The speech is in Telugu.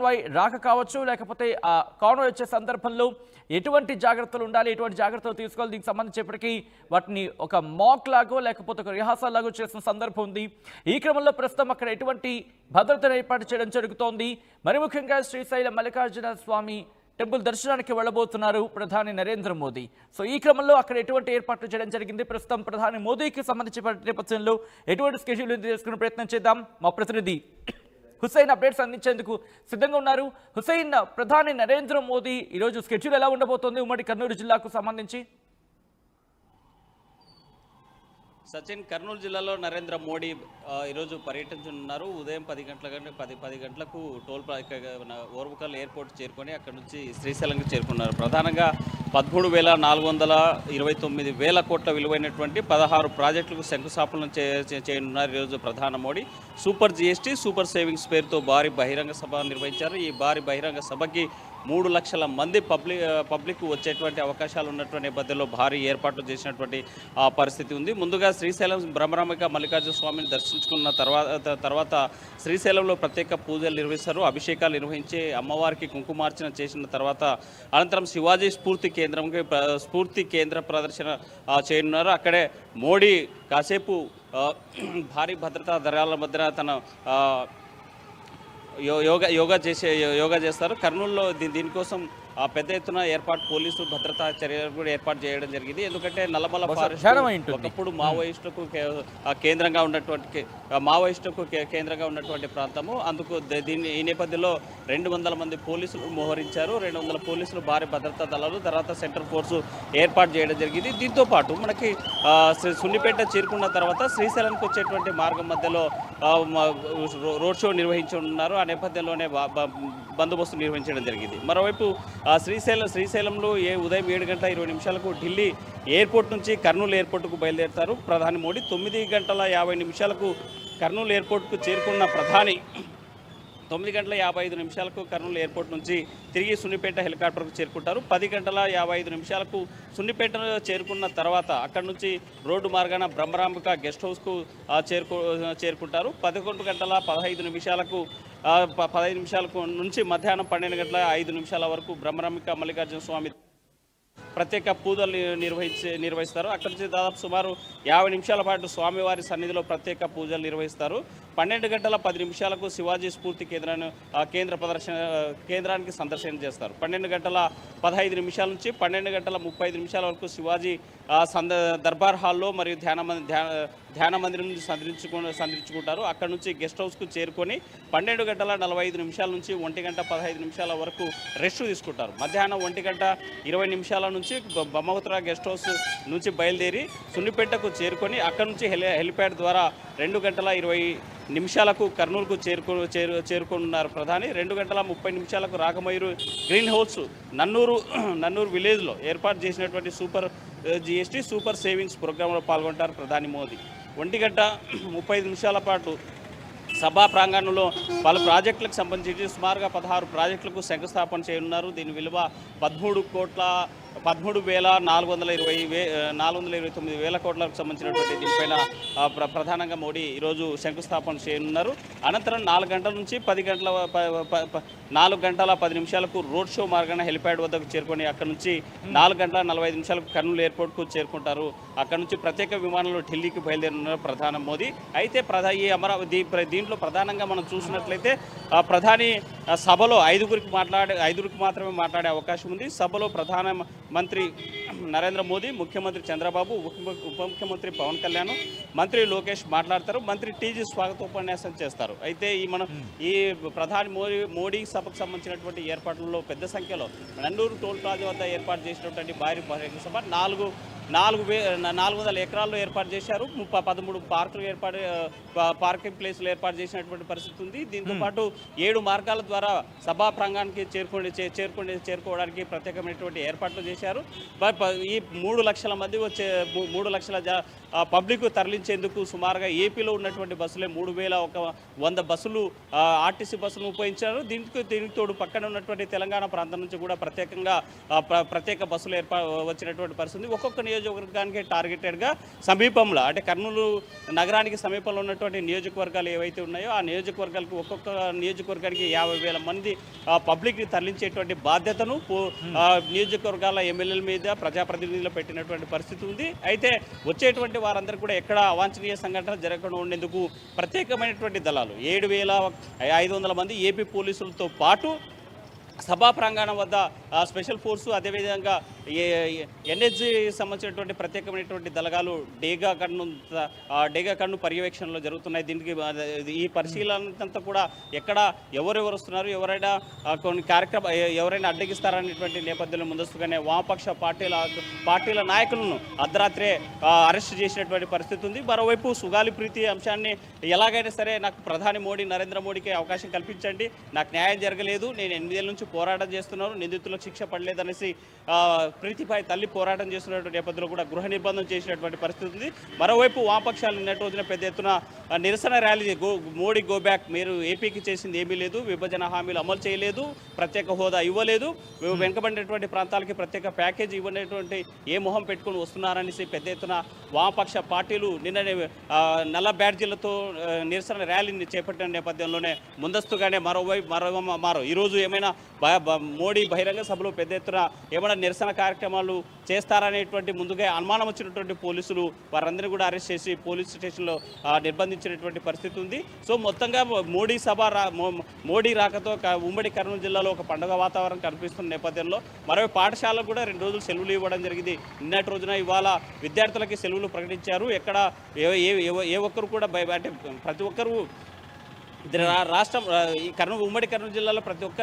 కాన్వాయ్ రాక కావచ్చు, లేకపోతే ఆ కాన్వాయ్ వచ్చే సందర్భంలో ఎటువంటి జాగ్రత్తలు ఉండాలి, ఎటువంటి జాగ్రత్తలు తీసుకోవాలి, దీనికి సంబంధించేప్పటికీ వాటిని ఒక మాక్ లాగో లేకపోతే ఒక రిహార్సల్ లాగో చేసిన సందర్భం ఉంది. ఈ క్రమంలో ప్రస్తుతం అక్కడ ఎటువంటి భద్రతను ఏర్పాటు చేయడం జరుగుతోంది. మరి ముఖ్యంగా శ్రీశైలం మల్లికార్జున స్వామి టెంపుల్ దర్శనానికి వెళ్ళబోతున్నారు ప్రధాని నరేంద్ర మోదీ. సో ఈ క్రమంలో అక్కడ ఎటువంటి ఏర్పాట్లు చేయడం జరిగింది, ప్రస్తుతం ప్రధాని మోదీకి సంబంధించిన నేపథ్యంలో ఎటువంటి స్కెడ్యూల్ తెలుసుకునే ప్రయత్నం చేద్దాం. మా ప్రతినిధి హుసైన్ అప్డేట్స్ అందించేందుకు సిద్ధంగా ఉన్నారు. హుసైన్, ప్రధాని నరేంద్ర మోదీ ఈరోజు స్కెడ్యూల్ ఎలా ఉండబోతోంది ఉమ్మడి కర్నూలు జిల్లాకు సంబంధించి? సచిన్, కర్నూలు జిల్లాలో నరేంద్ర మోడీ ఈరోజు పర్యటించనున్నారు. ఉదయం 10 గంటలకు ఓర్వకల్ ఎయిర్పోర్ట్ చేరుకొని అక్కడ నుంచి శ్రీశైలంకి చేరుకున్నారు. ప్రధానంగా 13,429 కోట్ల విలువైనటువంటి 16 ప్రాజెక్టులకు శంకుస్థాపన చేయనున్నారు ఈరోజు ప్రధాని Modi. Super GST, super savings పేరుతో భారీ బహిరంగ సభ నిర్వహించారు. ఈ భారీ బహిరంగ సభకి 3 లక్షల మంది పబ్లిక్ వచ్చేటువంటి అవకాశాలు ఉన్నటువంటి నేపథ్యంలో భారీ ఏర్పాట్లు చేసినటువంటి పరిస్థితి ఉంది. ముందుగా శ్రీశైలం బ్రహ్మరాంబిక మల్లికార్జున స్వామిని దర్శించుకున్న తర్వాత శ్రీశైలంలో ప్రత్యేక పూజలు నిర్వహిస్తారు. అభిషేకాలు నిర్వహించి అమ్మవారికి కుంకుమార్చన చేసిన తర్వాత అనంతరం శివాజీ స్ఫూర్తి కేంద్ర ప్రదర్శన చేయనున్నారు. అక్కడే మోడీ కాసేపు భారీ భద్రతా దళాల మధ్య తన యోగా చేస్తారు. కర్నూలులో దీనికోసం పెద్ద ఎత్తున పోలీసు భద్రతా చర్యలు కూడా ఏర్పాటు చేయడం జరిగింది. ఎందుకంటే నల్లమల ఫారెస్ట్ ఒకప్పుడు మావోయిస్టులకు కేంద్రంగా ఉన్నటువంటి ప్రాంతము. అందుకు ఈ నేపథ్యంలో 200 మంది పోలీసులు మోహరించారు. 200 పోలీసులు, భారీ భద్రతా దళాలు, తర్వాత సెంట్రల్ ఫోర్సు ఏర్పాటు చేయడం జరిగింది. దీంతో పాటు మనకి సున్నిపేట చేరుకున్న తర్వాత శ్రీశైలంకి వచ్చేటువంటి మార్గం మధ్యలో రోడ్ షో నిర్వహించనున్నారు. ఆ నేపథ్యంలోనే బందోబస్తు నిర్వహించడం జరిగింది. మరోవైపు శ్రీశైలంలో ఉదయం 7:20 ఢిల్లీ ఎయిర్పోర్ట్ నుంచి కర్నూలు ఎయిర్పోర్టుకు బయలుదేరుతారు ప్రధాని మోడీ. 9:50 కర్నూలు ఎయిర్పోర్టుకు చేరుకున్న ప్రధాని 9:55 కర్నూలు ఎయిర్పోర్ట్ నుంచి తిరిగి సున్నిపేట హెలికాప్టర్కు చేరుకుంటారు. 10:55 సున్నిపేట చేరుకున్న తర్వాత అక్కడి నుంచి రోడ్డు మార్గాన బ్రహ్మరాంబిక గెస్ట్ హౌస్కు చేరుకుంటారు. 11:15 నుంచి మధ్యాహ్నం 12:05 వరకు బ్రహ్మరాంబిక మల్లికార్జున స్వామి ప్రత్యేక పూజలు నిర్వహిస్తారు. అక్కడి నుంచి దాదాపు సుమారు 50 నిమిషాల పాటు స్వామివారి సన్నిధిలో ప్రత్యేక పూజలు నిర్వహిస్తారు. 12:10 శివాజీ స్ఫూర్తి కేంద్రానికి సందర్శన చేస్తారు. 12:15 నుంచి 12:35 వరకు శివాజీ దర్బార్ హాల్లో మరియు ధ్యాన మందిరం నుంచి సందర్శించుకుంటారు. అక్కడ నుంచి గెస్ట్ హౌస్కు చేరుకొని 12:45 నుంచి 1:15 వరకు రెస్ట్ తీసుకుంటారు. మధ్యాహ్నం 1:20 నుంచి బ్రహ్మపుత్ర గెస్ట్ హౌస్ నుంచి బయలుదేరి సున్నిపేటకు చేరుకొని అక్కడ నుంచి హెలిప్యాడ్ ద్వారా 2:20 కర్నూలుకు చేరుకున్నారు ప్రధాని. 2:30 రాగమయూరు గ్రీన్ హౌస్ నన్నూరు విలేజ్లో ఏర్పాటు చేసినటువంటి సూపర్ జీఎస్టీ, సూపర్ సేవింగ్స్ ప్రోగ్రాంలో పాల్గొంటారు ప్రధాని మోదీ. 1:35 పాటు సభా ప్రాంగణంలో పలు ప్రాజెక్టులకు సంబంధించి సుమారుగా 16 ప్రాజెక్టులకు శంకుస్థాపన చేయనున్నారు. దీని విలువ 13,429 కోట్లకు సంబంధించినటువంటి దీనిపైన ప్రధానంగా మోడీ ఈరోజు శంకుస్థాపన చేయనున్నారు. అనంతరం 4 గంటల నుంచి 4:10 రోడ్ షో మార్గాన హెలిప్యాడ్ వద్దకు చేరుకొని అక్కడ నుంచి 4:45 కర్నూలు ఎయిర్పోర్ట్కు చేరుకుంటారు. అక్కడ నుంచి ప్రత్యేక విమానంలో ఢిల్లీకి బయలుదేరున్నారు ప్రధాని మోదీ. అయితే దీంట్లో ప్రధానంగా మనం చూసినట్లయితే ప్రధాని సభలో 5గురికి మాత్రమే మాట్లాడే అవకాశం ఉంది. సభలో ప్రధానమంత్రి నరేంద్ర మోదీ, ముఖ్యమంత్రి చంద్రబాబు, ఉప ముఖ్యమంత్రి పవన్ కళ్యాణ్, మంత్రి లోకేష్ మాట్లాడతారు. మంత్రి టీజీ స్వాగతోపన్యాసం చేస్తారు. అయితే ఈ ప్రధాని మోడీ సభకు సంబంధించినటువంటి ఏర్పాట్లలో పెద్ద సంఖ్యలో నన్నూరు టోల్ ప్లాజా వద్ద ఏర్పాటు చేసినటువంటి భారీ బహిరంగ సభ 400 ఎకరాల్లో ఏర్పాటు చేశారు. 13 పార్కింగ్ ప్లేసులు ఏర్పాటు చేసినటువంటి పరిస్థితి ఉంది. దీంతో పాటు 7 మార్గాల ద్వారా సభా ప్రాంగణానికి చేరుకోవడానికి ప్రత్యేకమైనటువంటి ఏర్పాట్లు చేశారు. ఈ 3 లక్షల మంది 3 లక్షల పబ్లిక్ తరలించేందుకు సుమారుగా ఏపీలో ఉన్నటువంటి బస్సులే 3,100 బస్సులు ఆర్టీసీ బస్సులను ఉపయోగించారు. దీనికి తోడు పక్కన ఉన్నటువంటి తెలంగాణ ప్రాంతం నుంచి కూడా ప్రత్యేక బస్సులు వచ్చినటువంటి పరిస్థితి. ఒక్కొక్క నియోజకవర్గానికి టార్గెటెడ్గా సమీపంలో అంటే కర్నూలు నగరానికి సమీపంలో ఉన్నటువంటి నియోజకవర్గాలు ఏవైతే ఉన్నాయో ఆ నియోజకవర్గాలకు ఒక్కొక్క నియోజకవర్గానికి 50,000 మంది పబ్లిక్ని తరలించేటువంటి బాధ్యతను నియోజకవర్గాల ఎమ్మెల్యేల మీద ప్రజాప్రతినిధులు పెట్టినటువంటి పరిస్థితి ఉంది. అయితే వచ్చేటువంటి వారందరూ కూడా ఎక్కడ అవాంఛనీయ సంఘటన జరగకుండా ఉండేందుకు ప్రత్యేకమైనటువంటి దళాలు 7,500 మంది ఏపీ పోలీసులతో పాటు సభా ప్రాంగణం వద్ద స్పెషల్ ఫోర్సు అదేవిధంగా ఎన్హెచ్జి సంబంధించినటువంటి ప్రత్యేకమైనటువంటి దళగాలు డేగా కన్ను పర్యవేక్షణలో జరుగుతున్నాయి. దీనికి ఈ పరిశీలనంతా కూడా ఎక్కడ ఎవరెవరు వస్తున్నారు, ఎవరైనా కొన్ని కార్యక్రమం ఎవరైనా అడ్డగిస్తారనేటువంటి నేపథ్యంలో ముందస్తుగానే వామపక్ష పార్టీల నాయకులను అర్ధరాత్రే అరెస్ట్ చేసినటువంటి పరిస్థితి ఉంది. మరోవైపు సుగాలి ప్రీతి అంశాన్ని ఎలాగైనా సరే నాకు ప్రధాని మోడీ నరేంద్ర మోడీకి అవకాశం కల్పించండి, నాకు న్యాయం జరగలేదు, నేను 8 ఏళ్ళ నుంచి పోరాటం చేస్తున్నారు, నిందితులకు శిక్ష పడలేదనేసి ప్రీతిపై తల్లి పోరాటం చేస్తున్నటువంటి నేపథ్యంలో కూడా గృహ నిర్బంధం చేసినటువంటి పరిస్థితి ఉంది. మరోవైపు వామపక్షాలు నిన్నటి రోజున పెద్ద ఎత్తున నిరసన ర్యాలీ మోడీ గో బ్యాక్, మీరు ఏపీకి చేసింది ఏమీ లేదు, విభజన హామీలు అమలు చేయలేదు, ప్రత్యేక హోదా ఇవ్వలేదు, వెనుకబడినటువంటి ప్రాంతాలకి ప్రత్యేక ప్యాకేజీ ఇవ్వనటువంటి ఏ మొహం పెట్టుకుని వస్తున్నారనేసి పెద్ద ఎత్తున వామపక్ష పార్టీలు నిన్న నల్ల బ్యాడ్జీలతో నిరసన ర్యాలీని చేపట్టిన నేపథ్యంలోనే ముందస్తుగానే మరో ఈరోజు ఏమైనా మోడీ బహిరంగ సభలో పెద్ద ఎత్తున ఏమైనా నిరసన కార్యక్రమాలు చేస్తారనేటువంటి ముందుగా అనుమానం వచ్చినటువంటి పోలీసులు వారందరినీ కూడా అరెస్ట్ చేసి పోలీస్ స్టేషన్లో నిర్బంధించినటువంటి పరిస్థితి ఉంది. సో మొత్తంగా మోడీ రాకతో ఉమ్మడి కర్నూలు జిల్లాలో ఒక పండుగ వాతావరణం కనిపిస్తున్న నేపథ్యంలో మరో పాఠశాలకు కూడా 2 రోజులు సెలవులు ఇవ్వడం జరిగింది. నిన్నటి రోజున ఇవాళ విద్యార్థులకి సెలవులు ప్రకటించారు. ఎక్కడ ఏ ఒక్కరు కూడా అంటే ప్రతి ఒక్కరు రాష్ట్రం ఈ ఉమ్మడి కర్నూలు జిల్లాలో ప్రతి ఒక్క